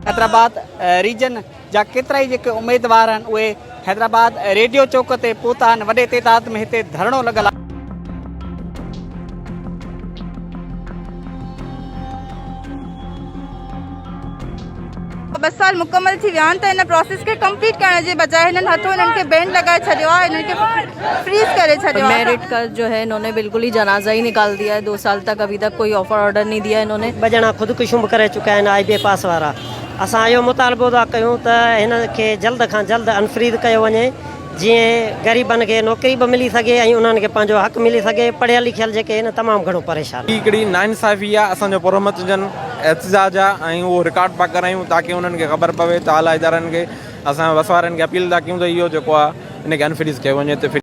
Hyderabad reason जा केतिरा ई जेके उम्मीदवार आहिनि उहे हैदराबाद रेडियो चौक ते पहुता आहिनि। वॾे तइदाद में हिते धरणो लॻल आहे। 2 साल मुकम्मल थी विया आहिनि त हिन प्रोसेस खे कंप्लीट करण जे बजाय हिननि हथों हिननि खे बैंड लगाए छॾियो आहे, हिननि खे फ्रीज करे छॾियो आहे। मेरिट का जो है इन्होंने बिल्कुल ही जनाजा ही निकाल दिया है। 2 साल तक अभी तक कोई ऑफर ऑर्डर नहीं दिया इन्होंने। बजना खुदकुशियूं भी करे चुका आहिनि IBA पास वारा। असां इहो मुतालबो था कयूं त हिन खे जल्द खां जल्द अनफ्रीद कयो वञे, जीअं ग़रीबनि खे नौकरी भी मिली सघे ऐं उन्हनि खे पंहिंजो हक़ मिली सघे। पढ़ियल लिखियल जेके आहिनि तमामु घणो परेशान। हिकिड़ी नाइंसाफ़ी आहे असांजो पुरहमत जन एहतजाज आहे ऐं उहो रिकॉर्ड पिया करायूं ताकी उन्हनि खे ख़बर पवे त आला इदारनि खे असां वसवारनि खे अपील था कयूं त इहो जेको आहे हिनखे अनफ्रीज़ कयो वञे त